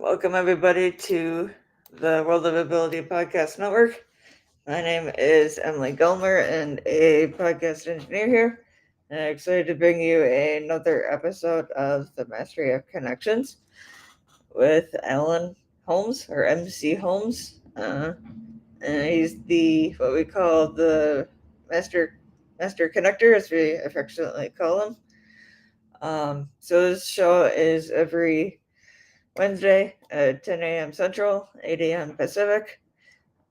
Welcome, everybody, to the World of Ability Podcast Network. My name is Emily Gomer, and a podcast engineer here. And I'm excited to bring you another episode of the Mastery of Connections with Alan Holmes, or MC Holmes. And he's the what we call the master connector, as we affectionately call him. So this show is every Wednesday at 10 a.m. Central, 8 a.m. Pacific.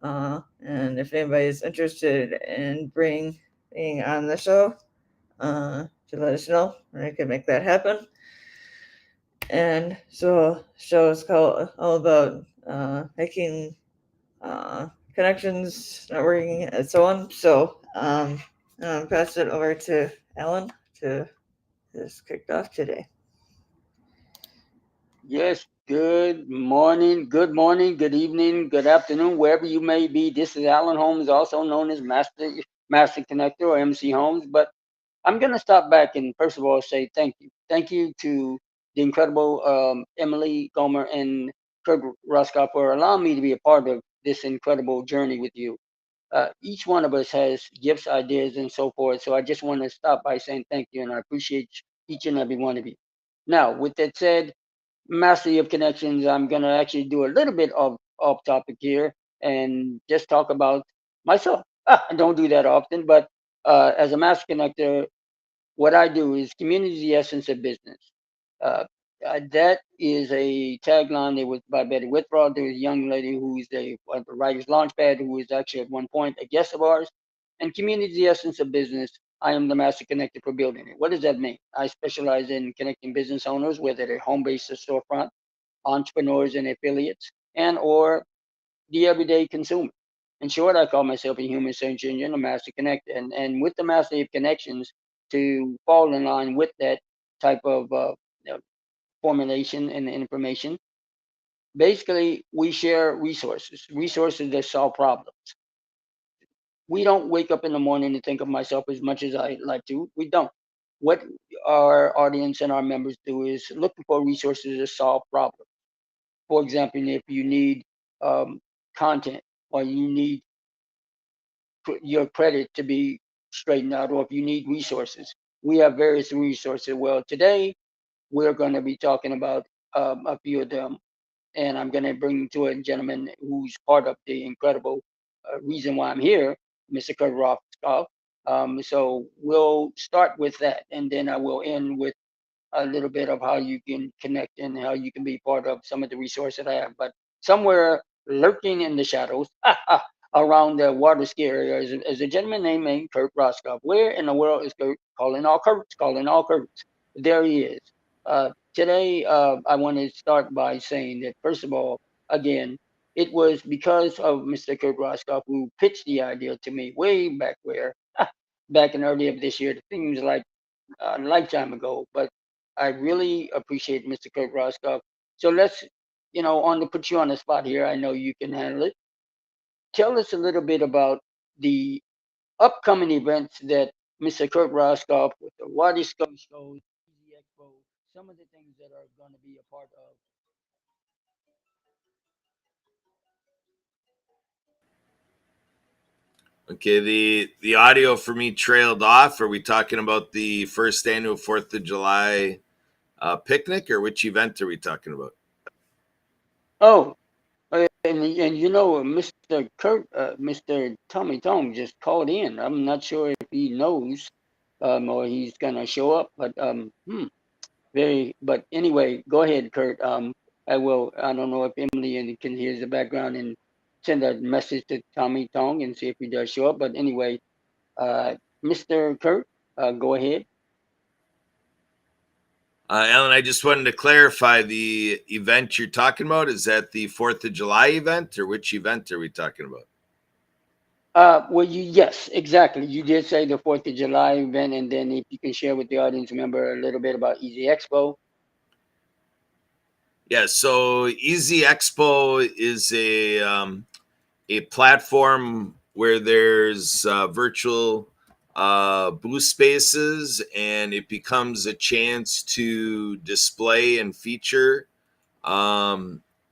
And if anybody is interested in being on the show, to let us know, and I can make that happen. And so, the show is called all about making connections, networking, and so on. So, I'll pass it over to Alan to just kicked off today. Yes, good morning, good evening, good afternoon, wherever you may be. This is Alan Holmes, also known as Master Connector or MC Holmes. But I'm going to stop back and first of all say thank you. Thank you to the incredible Emily Gomer and Kurt Roskoff for allowing me to be a part of this incredible journey with you. Each one of us has gifts, ideas, and so forth. So I just want to stop by saying thank you, and I appreciate each and every one of you. Now, with that said, mastery of connections, I'm going to actually do a little bit of off topic here and just talk about myself. I don't do that often, but as a master connector, what I do is community is the essence of business. Uh, that is a tagline that was by Betty Whitford. There was a young lady who's a writer's launchpad who was actually at one point a guest of ours. And community is the essence of business. I am the master connector for building it. What does that mean? I specialize in connecting business owners, whether they're home-based or storefront, entrepreneurs and affiliates, and or the everyday consumer. In short, I call myself a human search engine, a master connector. And with the mastery of connections, to fall in line with that type of formulation and information, basically we share resources that solve problems. We don't wake up in the morning and think of myself as much as I like to. We don't. What our audience and our members do is looking for resources to solve problems. For example, if you need content or you need your credit to be straightened out, or if you need resources, we have various resources. Well, today we're going to be talking about a few of them, and I'm going to bring to a gentleman who's part of the incredible reason why I'm here, Mr. Kurt Rothkopf. So we'll start with that, and then I will end with a little bit of how you can connect and how you can be part of some of the resources I have. But somewhere lurking in the shadows around the water ski area is a gentleman named Kurt Roskoff. Where in the world is Kurt? Calling all Kurt's, calling all Kurt's. There he is. Today, I want to start by saying that, first of all, again, it was because of Mr. Kurt Roskoff who pitched the idea to me way back where, back in early of this year. It seems like a lifetime ago, but I really appreciate Mr. Kurt Roskoff. So let's, on to put you on the spot here. I know you can handle it. Tell us a little bit about the upcoming events that Mr. Kurt Roskoff with the Wadi shows, Easy Expo, some of the things that are going to be a part of. Okay, the audio for me trailed off. Are we talking about the first annual 4th of July picnic, or which event are we talking about? Oh, and Mr. Kurt, Mr. Tommy Tong just called in. I'm not sure if he knows or he's gonna show up, but But anyway, go ahead, Kurt. I will. I don't know if Emily can hear the background and send a message to Tommy Tong and see if he does show up. But anyway, Mr. Kurt, go ahead. Alan, I just wanted to clarify the event you're talking about. Is that the 4th of July event, or which event are we talking about? Well, yes, exactly. You did say the 4th of July event, and then if you can share with the audience member a little bit about Easy Expo. Yeah, so Easy Expo is a platform where there's virtual booth spaces, and it becomes a chance to display and feature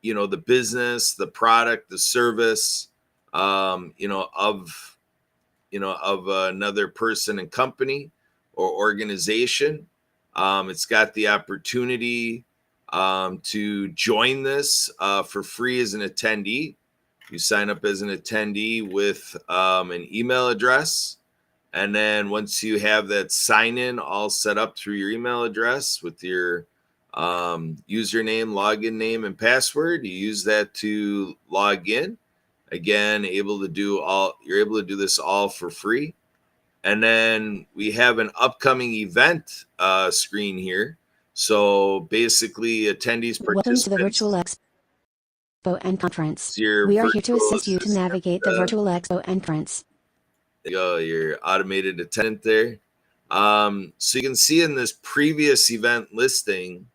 the business, the product, the service, of another person and company or organization. It's got the opportunity to join this for free as an attendee. You sign up as an attendee with an email address. And then once you have that sign in all set up through your email address with your username, login name, and password, you use that to log in. Again, you're able to do this all for free. And then we have an upcoming event screen here. So basically, attendees, Welcome to the Virtual participants, Expo and Conference. your We are here to virtual assist you to assistant, navigate the Virtual Expo Entrance. there you go, your automated attendant there. So you can see in this previous event listing,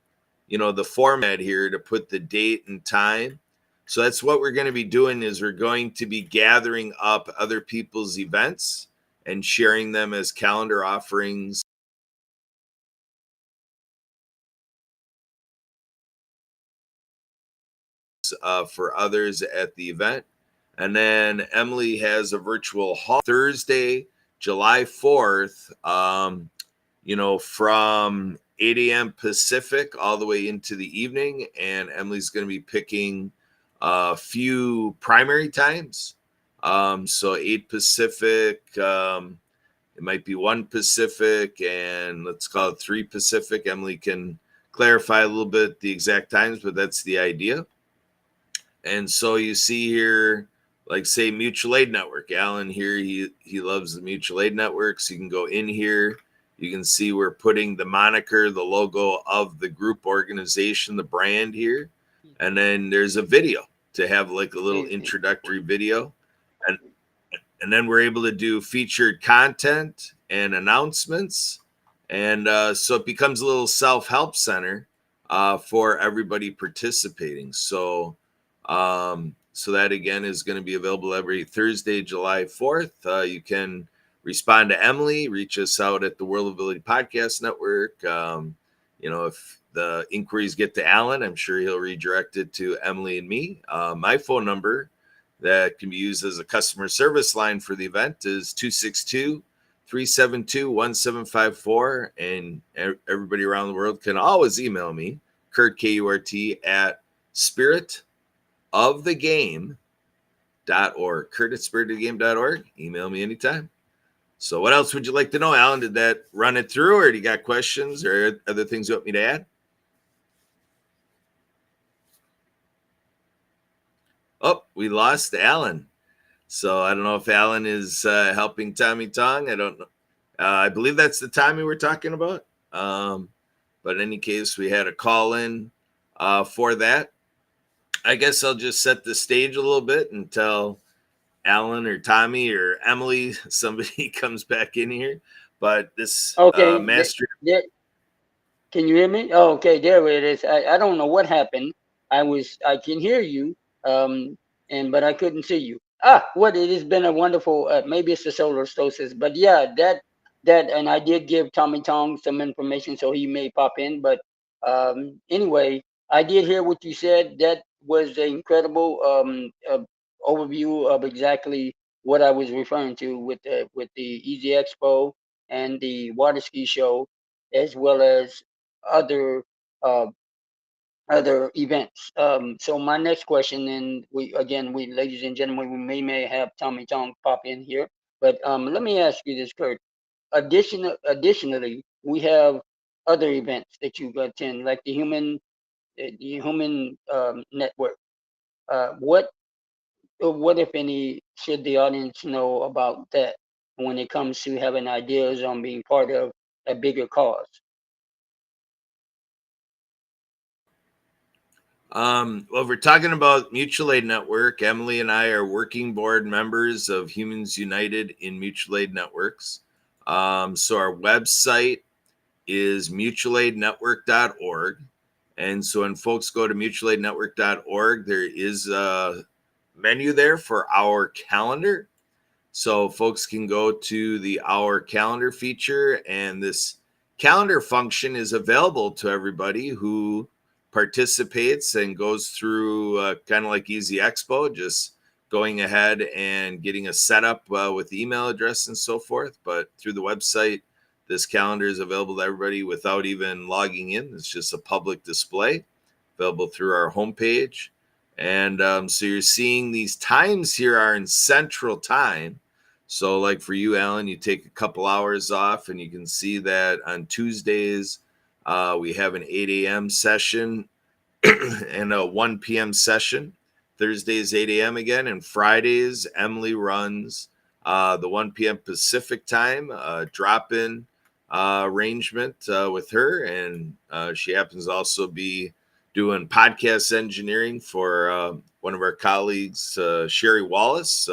the format here to put the date and time. So that's what we're going to be doing is we're going to be gathering up other people's events and sharing them as calendar offerings for others at the event. And then Emily has a virtual hall Thursday, July 4th, from 8 a.m. Pacific all the way into the evening. And Emily's going to be picking a few primary times. So 8 Pacific, it might be 1 Pacific, and let's call it 3 Pacific. Emily can clarify a little bit the exact times, but that's the idea. And so you see here, like say mutual aid network. Alan here, he loves the mutual aid network. So you can go in here. You can see we're putting the moniker, the logo of the group organization, the brand here. And then there's a video to have like a little introductory video. And then we're able to do featured content and announcements. And so it becomes a little self-help center for everybody participating. So that again is going to be available every Thursday, July 4th. You can respond to Emily, reach us out at the World of Ability Podcast Network. If the inquiries get to Alan, I'm sure he'll redirect it to Emily and me. My phone number that can be used as a customer service line for the event is 262-372-1754. And everybody around the world can always email me, Kurt, K-U-R-T, at spiritofthegame.org. Kurt at spiritofthegame.org. Email me anytime. So what else would you like to know, Alan? Did that run it through, or do you got questions or other things you want me to add? Oh, we lost Alan. So I don't know if Alan is helping Tommy Tong. I don't know. I believe that's the Tommy we're talking about. But in any case, we had a call in for that. I guess I'll just set the stage a little bit until Alan or Tommy or Emily, somebody comes back in here. But this master. Can you hear me? Oh, okay, there it is. I don't know what happened. I can hear you, but I couldn't see you. It has been a wonderful. Maybe it's the solar solstice, but yeah, that and I did give Tommy Tong some information, so he may pop in. But anyway, I did hear what you said. That was an incredible overview of exactly what I was referring to with the Easy Expo and the water ski show, as well as other other events. So my next question, and we ladies and gentlemen, we may have Tommy Tong pop in here, but let me ask you this, Kurt. Additionally, we have other events that you attend, like the Human Network. What if any should the audience know about that when it comes to having ideas on being part of a bigger cause? Well, if we're talking about Mutual Aid Network, Emily and I are working board members of Humans United in Mutual Aid Networks. So our website is mutualaidnetwork.org. And so when folks go to mutualaidnetwork.org, there is a menu there for our calendar. So folks can go to the Our Calendar feature, and this calendar function is available to everybody who participates and goes through kind of like Easy Expo, just going ahead and getting a setup with email address and so forth. But through the website, this calendar is available to everybody without even logging in. It's just a public display available through our homepage. And so you're seeing these times here are in Central Time. So like for you, Alan, you take a couple hours off and you can see that on Tuesdays, we have an 8 a.m. session and a 1 p.m. session. Thursdays, 8 a.m. again. And Fridays, Emily runs the 1 p.m. Pacific time drop-in arrangement with her. And she happens to also be doing podcast engineering for one of our colleagues, Sherry Wallace,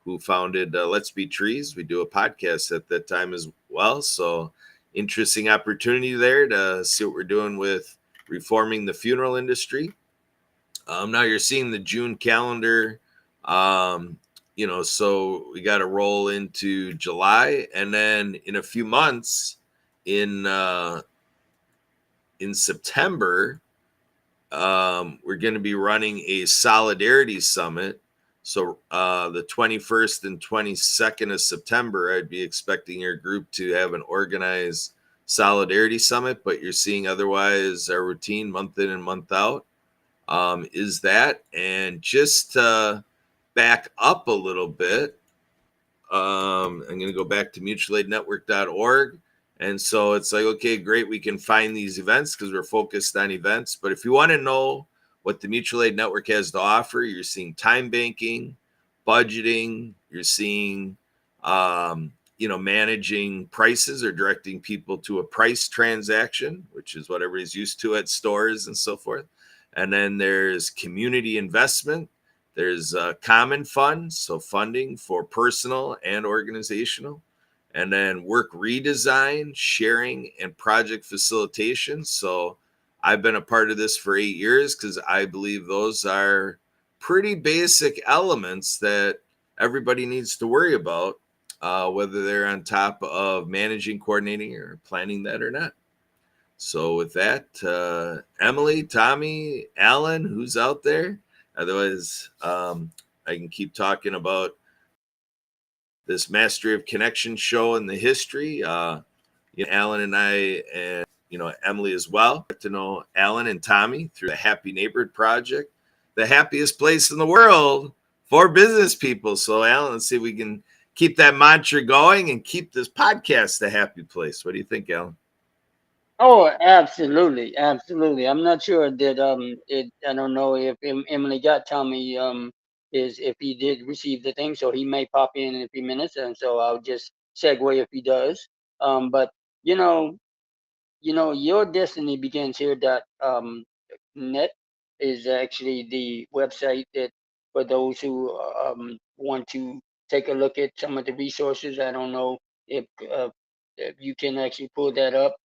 who founded Let's Be Trees. We do a podcast at that time as well. So interesting opportunity there to see what we're doing with reforming the funeral industry. Now you're seeing the June calendar. So we got to roll into July, and then in a few months, in September, we're going to be running a Solidarity Summit. So the 21st and 22nd of September, I'd be expecting your group to have an organized Solidarity Summit, but you're seeing otherwise our routine month in and month out is that. And just to back up a little bit, I'm going to go back to mutualaidnetwork.org. And so it's like, okay, great. We can find these events because we're focused on events. But if you want to know what the Mutual Aid Network has to offer, you're seeing time banking, budgeting, you're seeing, managing prices or directing people to a price transaction, which is what everybody's used to at stores and so forth. And then there's community investment. There's common funds, so funding for personal and organizational. And then work redesign, sharing, and project facilitation. So I've been a part of this for 8 years because I believe those are pretty basic elements that everybody needs to worry about, whether they're on top of managing, coordinating, or planning that or not. So with that, Emily, Tommy, Alan, who's out there? Otherwise, I can keep talking about this Mastery of Connection show and the history. Alan and I, and Emily as well, get to know Alan and Tommy through the Happy Neighborhood Project, the happiest place in the world for business people. So, Alan, let's see if we can keep that mantra going and keep this podcast a happy place. What do you think, Alan? Oh, absolutely, absolutely. I'm not sure that I don't know if Emily got Tommy is if he did receive the thing, so he may pop in a few minutes, and so I'll just segue if he does. But you know, your destiny begins here. Net is actually the website that for those who want to take a look at some of the resources. I don't know if you can actually pull that up,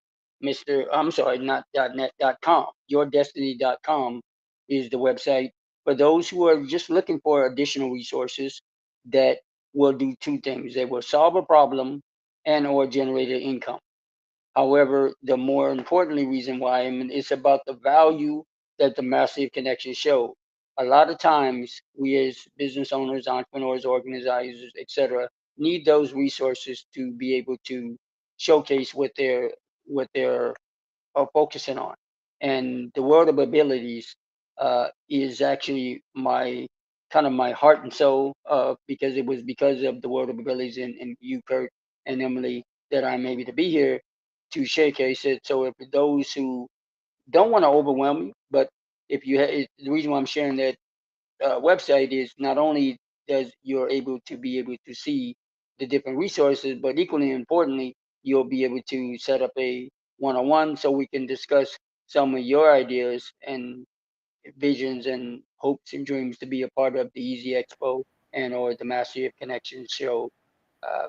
Mr. I'm sorry, not .net.com. Yourdestiny.com is the website for those who are just looking for additional resources that will do two things. They will solve a problem and or generate an income. However, the more importantly reason why, it's about the value that the massive connections show. A lot of times, we as business owners, entrepreneurs, organizers, etc., need those resources to be able to showcase what they're focusing on. And the world of abilities is actually my heart and soul, because it was because of the world of abilities and you, Kurt, and Emily, that I'm able to be here to showcase it. So if those who don't want to overwhelm you, but if you the reason why I'm sharing that website is not only does you're able to be able to see the different resources, but equally importantly, you'll be able to set up a one-on-one so we can discuss some of your ideas and visions and hopes and dreams to be a part of the Easy Expo and or the Mastery of Connections show, uh,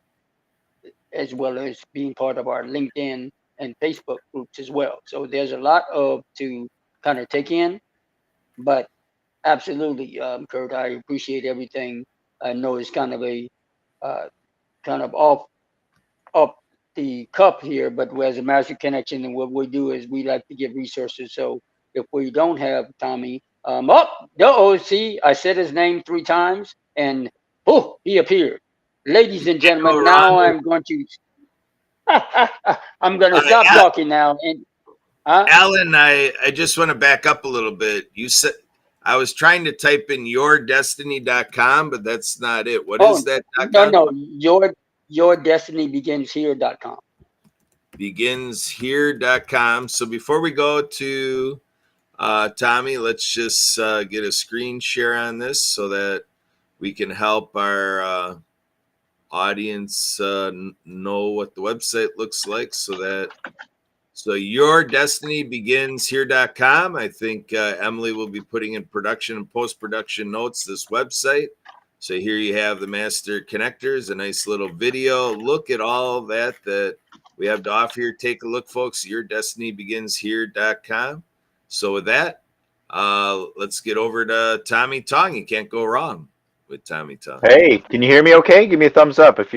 as well as being part of our LinkedIn and Facebook groups as well. So there's a lot of to kind of take in, but absolutely, Kurt, I appreciate everything. I know it's kind of a uh, kind of off the cup here, but as a master connection, and what we do is we like to give resources. So if we don't have Tommy. Oh, see, I said his name 3 times, and oh, he appeared. Ladies and Can't go gentlemen, wrong now with I'm going to I'm going to uh, stop talking now. And Alan. I just want to back up a little bit. You said I was trying to type in yourdestiny.com, but that's not it. What is oh that no, .com? no, your destiny begins here.com. Beginshere.com. So before we go to Tommy, let's just get a screen share on this so that we can help our audience know what the website looks like so your destiny begins here.com. I think Emily will be putting in production and post-production notes this website. So here you have the master connectors, a nice little video. Look at all that we have to offer here. Take a look, folks. Your destiny begins here.com. So with that, let's get over to Tommy Tong. You can't go wrong with Tommy Tong. Hey, can you hear me okay? Give me a thumbs up if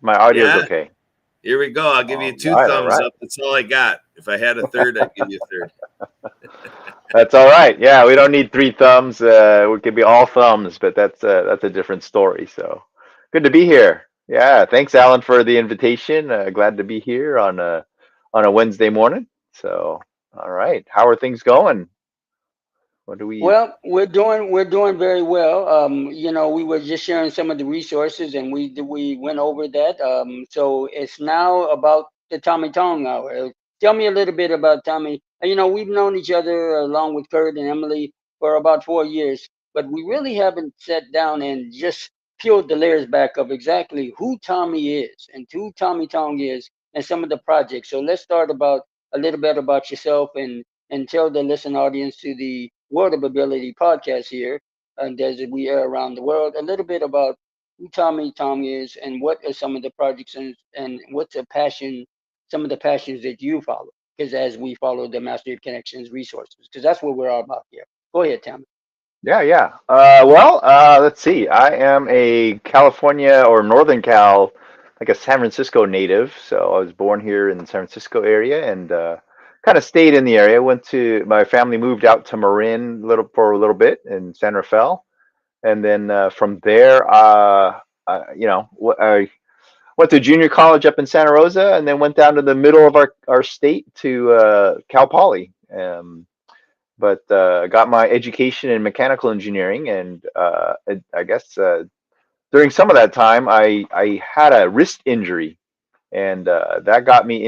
my audio's Yeah, okay. here we go. I'll give you All two right, all thumbs right. up. That's all I got. If I had a third, I'd give you a third. That's all right. Yeah, we don't need three thumbs. We could be all thumbs, but that's a different story. So good to be here. Yeah, thanks, Alan, for the invitation. Glad to be here on a Wednesday morning. So, all right, how are things going? What do we? Well, we're doing very well. We were just sharing some of the resources, and we went over that. So it's now about the Tommy Tong hour. Tell me a little bit about Tommy. We've known each other along with Kurt and Emily for about 4 years, but we really haven't sat down and just peeled the layers back of exactly who Tommy is and who Tommy Tong is and some of the projects. So let's start about a little bit about yourself and tell the listen audience to the World of Ability podcast here, and as we air around the world, a little bit about who Tommy Tom is and what are some of the projects and what's a passion, some of the passions that you follow. Because as we follow the Mastery of Connections resources, because that's what we're all about here. Go ahead, Tommy. Yeah, yeah. Let's see. I am a California or Northern Cal, like a San Francisco native. So I was born here in the San Francisco area and kind of stayed in the area. My family moved out to Marin for a little bit in San Rafael, and then from there, I went to junior college up in Santa Rosa, and then went down to the middle of our state to Cal Poly. But got my education in mechanical engineering, and I guess during some of that time, I had a wrist injury, and that got me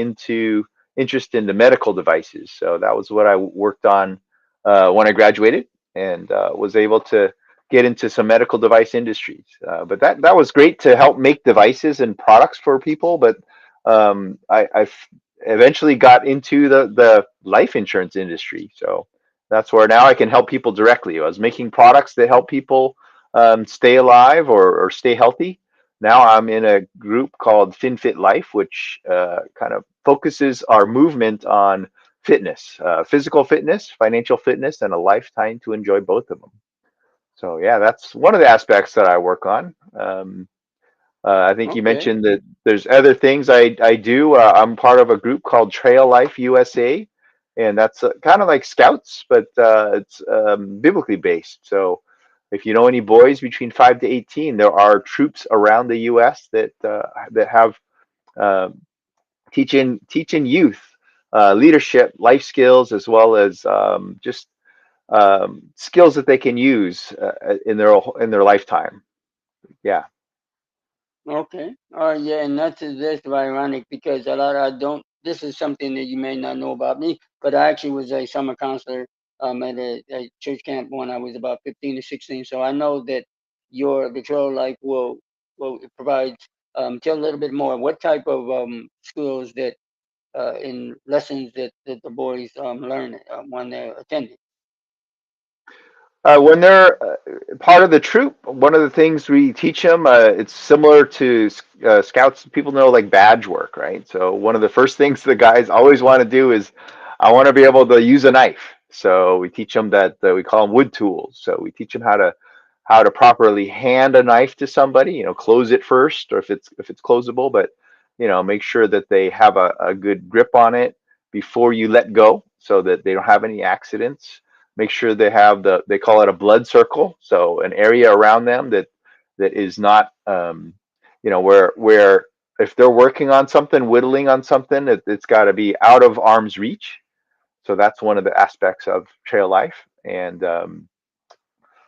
interest into medical devices. So that was what I worked on when I graduated, and was able to get into some medical device industries. But that was great to help make devices and products for people. But I eventually got into the life insurance industry. So that's where now I can help people directly. I was making products that help people stay alive or stay healthy. Now I'm in a group called FinFit Life, which kind of focuses our movement on fitness, physical fitness, financial fitness, and a lifetime to enjoy both of them. So yeah, that's one of the aspects that I work on. I think you Okay. mentioned that there's other things I do. I'm part of a group called Trail Life USA, and that's kind of like Scouts, but it's biblically based. So if you know any boys between 5 to 18, there are troops around the U.S. that have uh, teaching youth leadership, life skills, as well as just skills that they can use in their lifetime. Yeah. Okay. Yeah, and that's ironic because a lot I don't. This is something that you may not know about me, but I actually was a summer counselor at a church camp when I was about 15 to 16. So I know that your the trail life will provide. Tell a little bit more. What type of skills that in lessons that the boys learn when they're attending? When they're part of the troop, one of the things we teach them, it's similar to scouts. People know like badge work, right? So one of the first things the guys always want to do is, I want to be able to use a knife. So we teach them that we call them wood tools. So we teach them how to properly hand a knife to somebody. Close it first, or if it's closable, but make sure that they have a good grip on it before you let go, so that they don't have any accidents. Make sure they have they call it a blood circle, so an area around them that is not, where if they're working on something, whittling on something, it's got to be out of arm's reach. So that's one of the aspects of trail life. And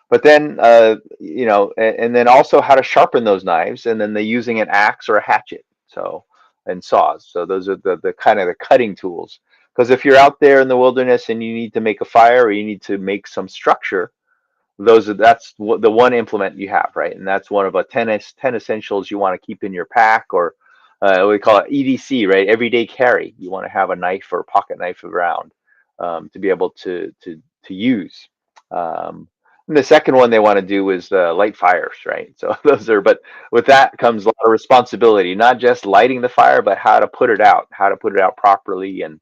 but then and then also how to sharpen those knives, and then they're using an axe or a hatchet, so, and saws. So those are the kind of the cutting tools. Because if you're out there in the wilderness and you need to make a fire, or you need to make some structure, that's what the one implement you have, right? And that's one of a 10 essentials you want to keep in your pack, or we call it EDC, right? Everyday carry. You want to have a knife or a pocket knife around, to be able to use. Um, and the second one they want to do is light fires, right? So those are, but with that comes a lot of responsibility, not just lighting the fire, but how to put it out properly, and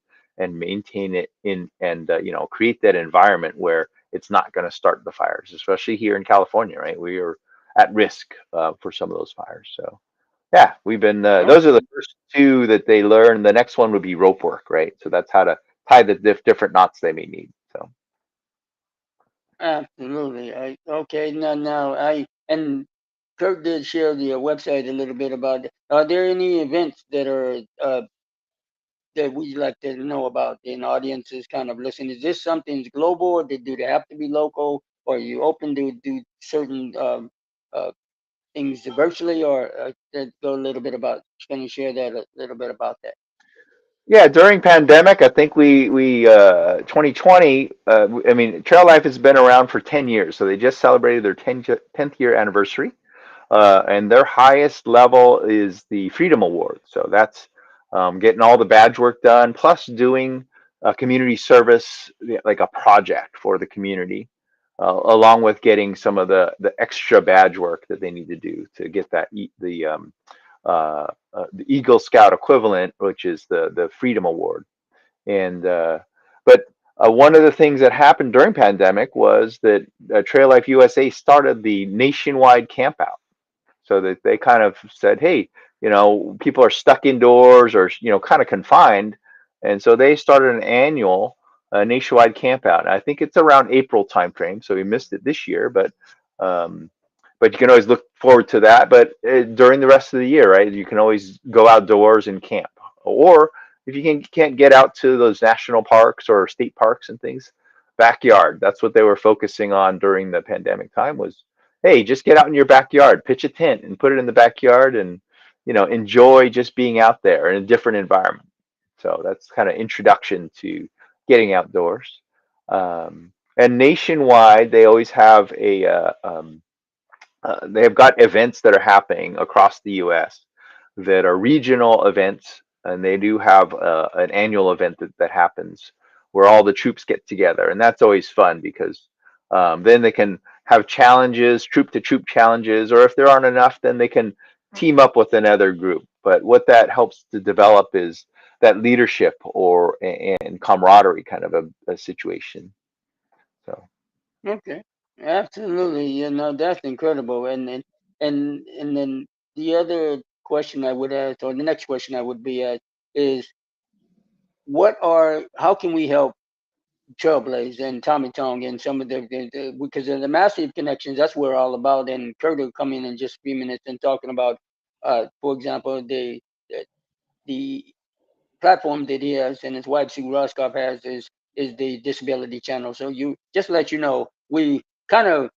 maintain it in, and create that environment where it's not going to start the fires, especially here in California, right? We are at risk for some of those fires. So yeah, we've been, those are the first two that they learn. The next one would be rope work, right? So that's how to tie the different knots they may need. So Absolutely. Okay. Now, and Kurt did share the website a little bit about it. Are there any events that are that we'd like to know about, and audiences kind of listen? Is this something global, or do they have to be local, or are you open to do certain uh, things virtually, or go a little bit about? Can you share that a little bit about that? yeah, during pandemic, I think we 2020. I mean, Trail Life has been around for 10 years, so they just celebrated their 10th year anniversary. And their highest level is the Freedom Award. So that's getting all the badge work done, plus doing a community service, like a project for the community, along with getting some of the extra badge work that they need to do to get the Eagle Scout equivalent, which is the Freedom Award. And but one of the things that happened during pandemic was that Trail Life USA started the nationwide campout, so that they kind of said, hey, people are stuck indoors, or kind of confined, and so they started an annual nationwide camp out. And I think it's around April timeframe, so we missed it this year, um, but you can always look forward to that. But during the rest of the year, right, you can always go outdoors and camp. Or if you can't get out to those national parks or state parks and things, backyard. That's what they were focusing on during the pandemic time, was, hey, just get out in your backyard, pitch a tent and put it in the backyard, and enjoy just being out there in a different environment. So that's kind of introduction to getting outdoors. And nationwide, they always have they have got events that are happening across the U.S. that are regional events, and they do have an annual event that happens where all the troops get together, and that's always fun, because then they can have challenges, troop to troop challenges, or if there aren't enough, then they can team up with another group. But what that helps to develop is that leadership, and camaraderie kind of a situation. So. Okay, absolutely. That's incredible. And then the other question I would ask, or the next question I would be at, is how can we help Trailblaze and Tommy Tong and some of because of the massive connections, that's what we're all about. And Kurt will come in just a few minutes and talking about, for example, the platform that he has and his wife Sue Roscoff has is the Disability Channel. So you just to let you know, we kind of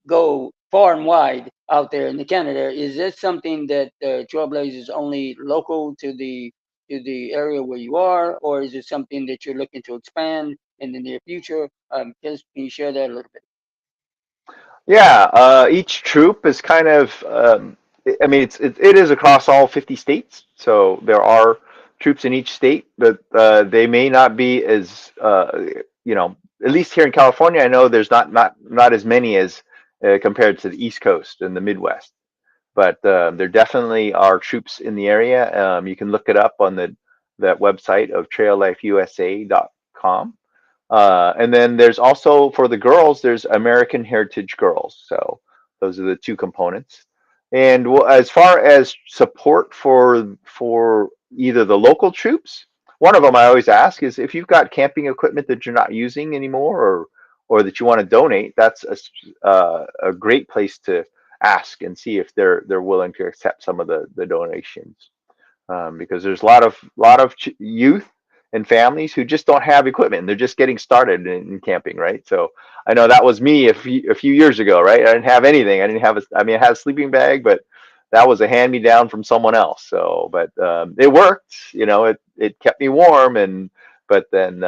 go far and wide out there in the Canada. Is this something that Trailblaze is only local to the area where you are, or is it something that you're looking to expand in the near future? Just can you share that a little bit? Yeah, each troop is kind of, I mean, it is across all 50 states. So there are troops in each state, but they may not be as, at least here in California, I know there's not as many as compared to the East Coast and the Midwest. But there definitely are troops in the area. You can look it up on that website of traillifeusa.com. And then there's also, for the girls, there's American Heritage Girls. So those are the two components. And as far as support for either the local troops one of them I always ask is if you've got camping equipment that you're not using anymore, or that you want to donate, that's a great place to ask and see if they're willing to accept some of the donations, because there's a lot of youth and families who just don't have equipment. They're just getting started in camping, right? So I know that was me a few years ago, right? I didn't have anything. I didn't have I mean, I had a sleeping bag, but that was a hand me down from someone else. So, but it worked. It kept me warm, and but then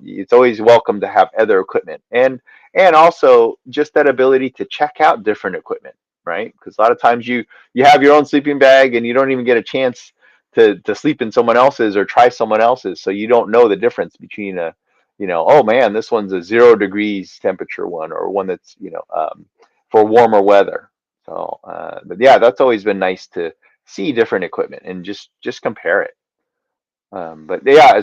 it's always welcome to have other equipment, and also just that ability to check out different equipment, right? Because a lot of times you have your own sleeping bag and you don't even get a chance to sleep in someone else's or try someone else's, so you don't know the difference between oh man, this one's a 0 degrees temperature one, or one that's for warmer weather. So but yeah, that's always been nice to see different equipment and just compare it. But yeah,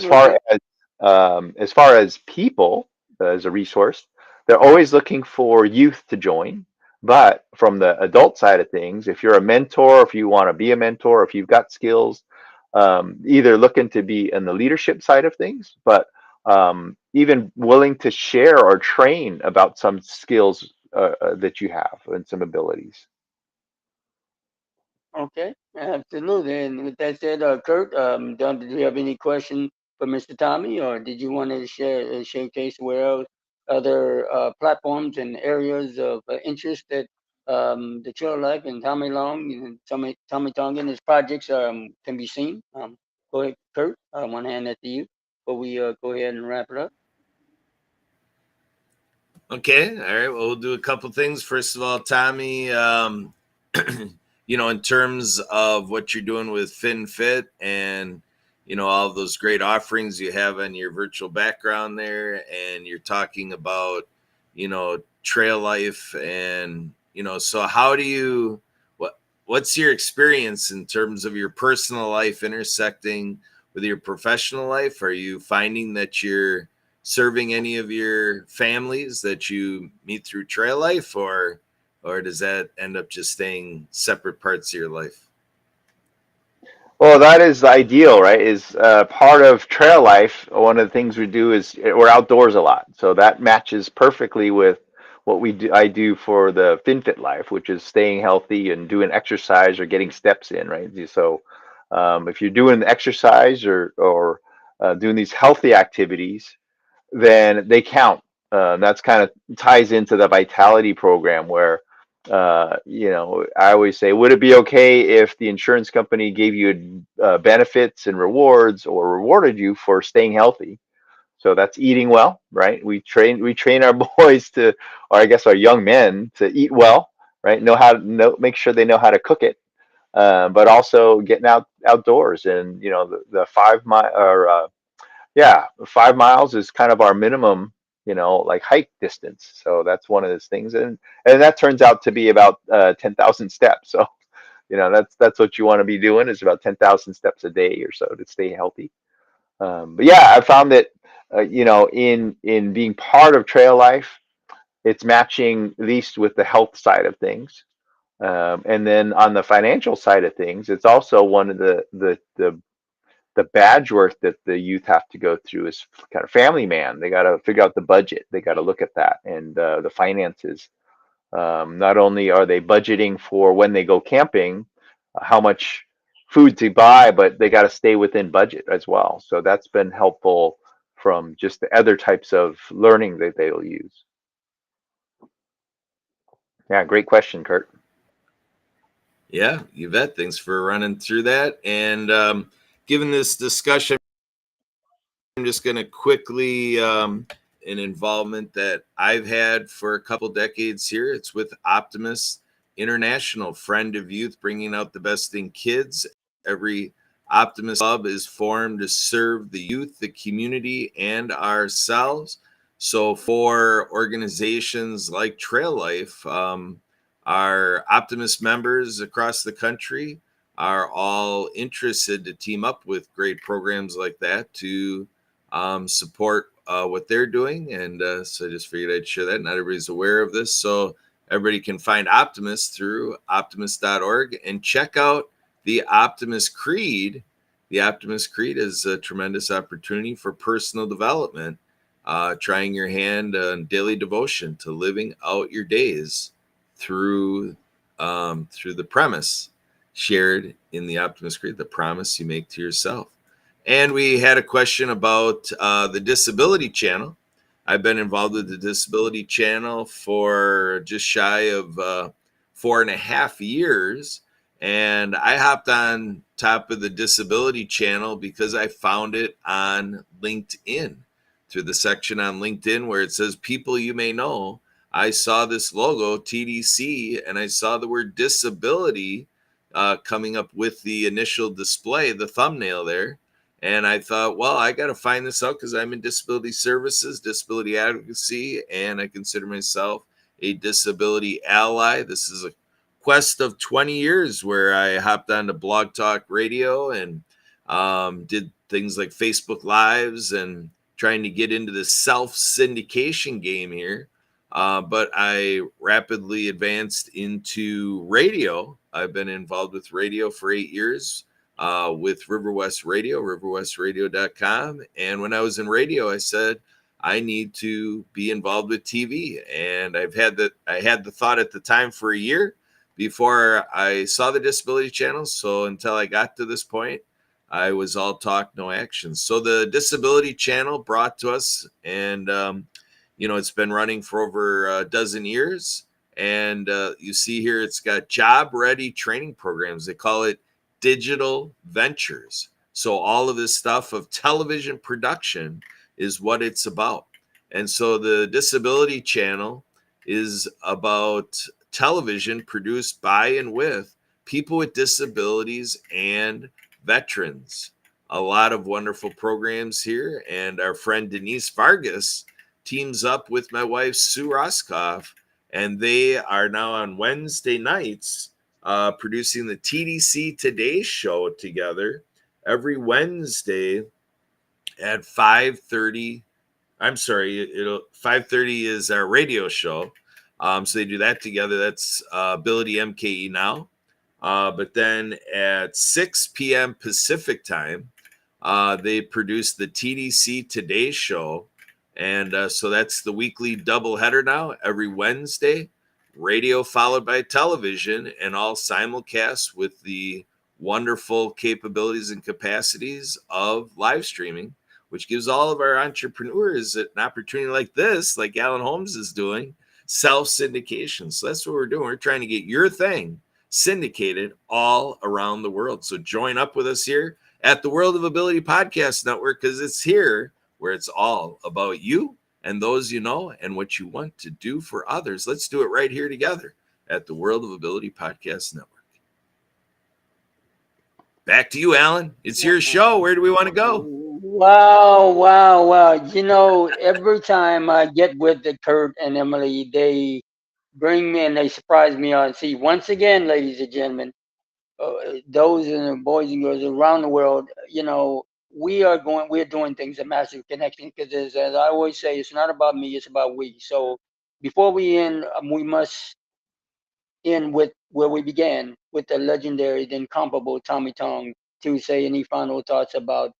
Okay. as far as people, as a resource, they're always looking for youth to join. But from the adult side of things, if you're a mentor, if you want to be a mentor, if you've got skills, either looking to be in the leadership side of things, but even willing to share or train about some skills that you have and some abilities. Okay, absolutely. And with that said, Kurt, Don, did you have any question for Mr. Tommy, or did you want to showcase where else other platforms and areas of interest that the Trail Life and Tommy Long and Tommy Tongan, his projects can be seen? Go ahead, Kurt. I want to hand that to you before we go ahead and wrap it up. Okay, all right. Well, we'll do a couple things. First of all, Tommy, in terms of what you're doing with FinFit and all of those great offerings you have on your virtual background there, and you're talking about trail life, and so how do you what's your experience in terms of your personal life intersecting with your professional life? Are you finding that you're serving any of your families that you meet through trail life, or does that end up just staying separate parts of your life? Well, that is the ideal, right? Is part of trail life. One of the things we do is we're outdoors a lot, so that matches perfectly with what we do. I do for the FinFit life, which is staying healthy and doing exercise or getting steps in, right? So, if you're doing exercise or doing these healthy activities, then they count. That's kind of ties into the vitality program where, I always say, would it be okay if the insurance company gave you benefits and rewards, or rewarded you for staying healthy? So that's eating well, right? We train our boys to, or I guess our young men, to eat well, right? Make sure they know how to cook it, but also getting outdoors, and the 5 mile, or 5 miles is kind of our minimum, like hike distance. So that's one of those things, and that turns out to be about 10,000 steps. So that's what you want to be doing, is about 10,000 steps a day or so to stay healthy. But yeah, I found that in being part of trail life, it's matching at least with the health side of things. And then on the financial side of things, it's also one of the badge work that the youth have to go through is kind of family man. They got to figure out the budget. They got to look at that, and the finances. Not only are they budgeting for when they go camping, how much food to buy, but they got to stay within budget as well. So that's been helpful from just the other types of learning that they'll use. Yeah, great question, Kurt. Yeah, you bet. Thanks for running through that. And given this discussion, I'm just going to quickly an involvement that I've had for a couple decades here. It's with Optimus International, friend of youth, bringing out the best in kids. Every Optimus Club is formed to serve the youth, the community, and ourselves. So for organizations like Trail Life, our Optimus members across the country are all interested to team up with great programs like that to support what they're doing. And so I just figured I'd share that. Not everybody's aware of this. So everybody can find Optimus through optimus.org and check out the Optimus Creed the Optimist Creed is a tremendous opportunity for personal development, trying your hand on daily devotion to living out your days through through the premise shared in the Optimist Creed, the promise you make to yourself. And we had a question about the Disability Channel. I've been involved with the Disability Channel for just shy of 4.5 years. And I hopped on top of the Disability Channel because I found it on LinkedIn through the section on LinkedIn where it says people you may know. I saw this logo, TDC, and I saw the word disability coming up with the initial display, the thumbnail there. And I thought, well, I got to find this out because I'm in disability services, disability advocacy, and I consider myself a disability ally. This is a quest of 20 years where I hopped onto Blog Talk Radio and did things like Facebook Lives and trying to get into the self syndication game here. But I rapidly advanced into radio. I've been involved with radio for 8 years with River West Radio, riverwestradio.com. And when I was in radio, I said, I need to be involved with TV. And I had the thought at the time for a year before I saw the Disability Channel. So until I got to this point, I was all talk, no action. So the Disability Channel brought to us, and it's been running for over a dozen years. And you see here, it's got job ready training programs. They call it digital ventures. So all of this stuff of television production is what it's about. And so the Disability Channel is about television produced by and with people with disabilities and veterans. A lot of wonderful programs here. And our friend Denise Vargas teams up with my wife, Sue Roskoff, and they are now on Wednesday nights producing the TDC Today show together every Wednesday at 5:30. I'm sorry, 5:30 is our radio show. So they do that together. That's Ability MKE now. But then at 6 p.m. Pacific time, they produce the TDC Today show. And so that's the weekly doubleheader now, every Wednesday. Radio followed by television, and all simulcast with the wonderful capabilities and capacities of live streaming, which gives all of our entrepreneurs an opportunity like this, like Alan Holmes is doing, self syndication. So that's what we're doing. We're trying to get your thing syndicated all around the world. So join up with us here at the World of Ability Podcast Network, because it's here where it's all about you and those you know and what you want to do for others. Let's do it right here together at the World of Ability Podcast Network. Back to you, Alan. It's your show. Where do we want to go? Wow. Every time I get with the Kurt and Emily, they bring me and they surprise me on. See, once again, ladies and gentlemen, those and the boys and girls around the world, we're doing things at Massive Connection because, as I always say, it's not about me, it's about we. So before we end, we must end with where we began, with the legendary, the incomparable Tommy Tong, to say any final thoughts about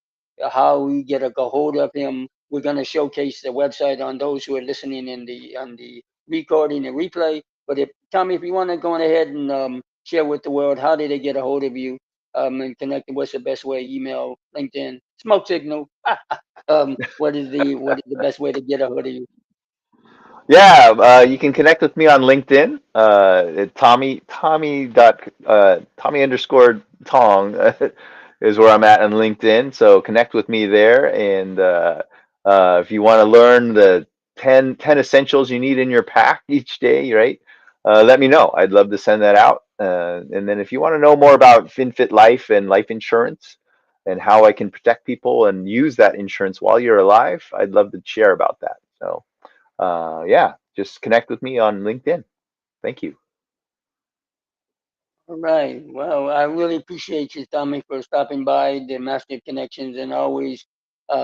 how we get a hold of him. We're going to showcase the website on those who are listening on the recording and replay. But Tommy, if you want to go on ahead and share with the world, how did they get a hold of you and connect? What's the best way? Email, LinkedIn, smoke signal. What is the best way to get a hold of you? Yeah, you can connect with me on LinkedIn. At Tommy underscore Tong is where I'm at on LinkedIn. So connect with me there. And if you want to learn the 10 essentials you need in your pack each day, right? Let me know. I'd love to send that out. And then if you want to know more about FinFit Life and life insurance and how I can protect people and use that insurance while you're alive, I'd love to share about that. So yeah, just connect with me on LinkedIn. Thank you. All right. Well, I really appreciate you, Tommy, for stopping by the Master Connections, and always,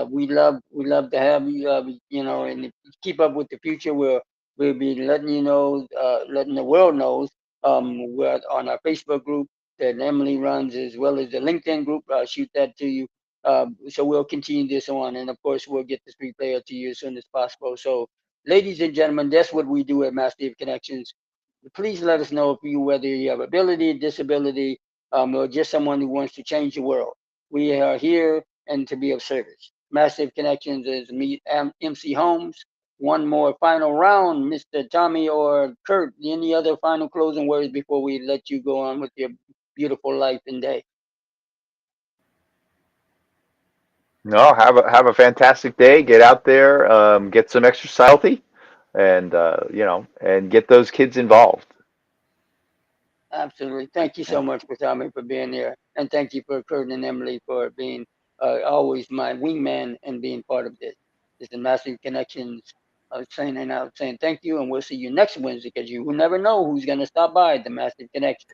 we love to have you. And if you keep up with the future, we'll be letting you know, letting the world knows. We're on our Facebook group. that Emily runs, as well as the LinkedIn group. I'll shoot that to you. So we'll continue this on, and of course we'll get this replay to you as soon as possible. So, ladies and gentlemen, that's what we do at Massive Connections. Please let us know if you, whether you have ability, disability, or just someone who wants to change the world. We are here and to be of service. Massive Connections is me, MC Holmes. One more final round, Mr. Tommy or Kurt. Any other final closing words before we let you go on with your beautiful life and day? No, have a fantastic day. Get out there, get some exercise, healthy, and and get those kids involved. Absolutely. Thank you so Yeah. much for Tommy for being here, and thank you for Kurt and Emily for being always my wingman and being part of this. This is Massive Connections. Saying thank you, and we'll see you next Wednesday because you will never know who's going to stop by the Massive Connection.